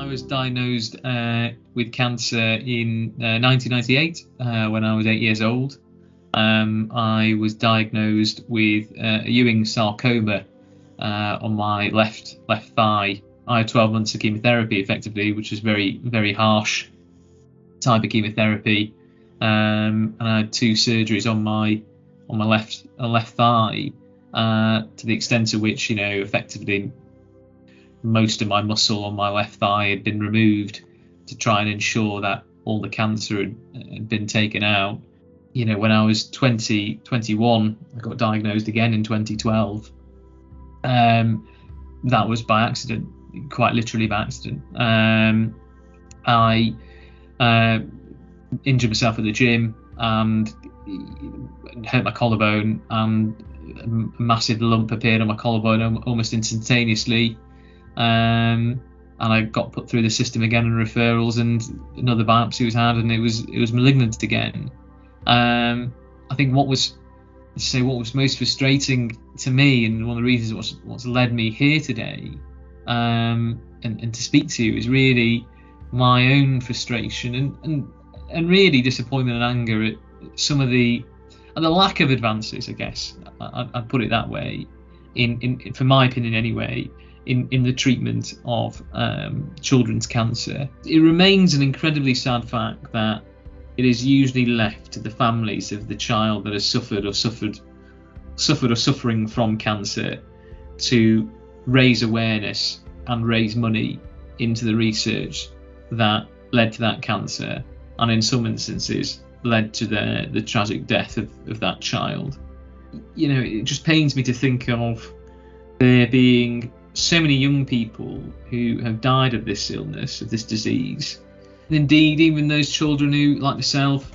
I was diagnosed with cancer in 1998 when I was 8 years old. I was diagnosed with Ewing Sarcoma on my left thigh. I had 12 months of chemotherapy, effectively, which was very, very harsh type of chemotherapy, and I had 2 surgeries on my left thigh, to the extent of which, effectively most of my muscle on my left thigh had been removed to try and ensure that all the cancer had been taken out. When I was 21, I got diagnosed again in 2012. That was by accident, quite literally by accident. I injured myself at the gym and hurt my collarbone, and a massive lump appeared on my collarbone almost instantaneously. And I got put through the system again and referrals, and another biopsy was had, and it was malignant again. I think what was most frustrating to me, and one of the reasons what's led me here today, and to speak to you, is really my own frustration and really disappointment and anger at some of the lack of advances, I guess I'd put it that way, in for my opinion anyway, in the treatment of children's cancer. It remains an incredibly sad fact that it is usually left to the families of the child that has suffered or suffering from cancer to raise awareness and raise money into the research that led to that cancer, and in some instances led to the tragic death of that child. It just pains me to think of there being so many young people who have died of this illness, of this disease. And indeed, even those children who, like myself,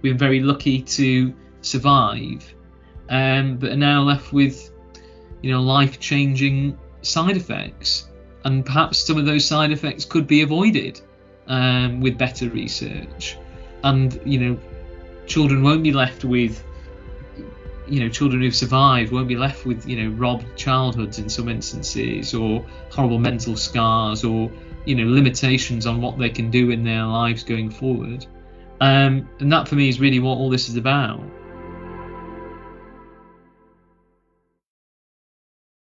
we've been very lucky to survive, but are now left with, life-changing side effects. And perhaps some of those side effects could be avoided with better research. And, children won't be left with, children who've survived won't be left with, robbed childhoods in some instances, or horrible mental scars, or, limitations on what they can do in their lives going forward. And that for me is really what all this is about.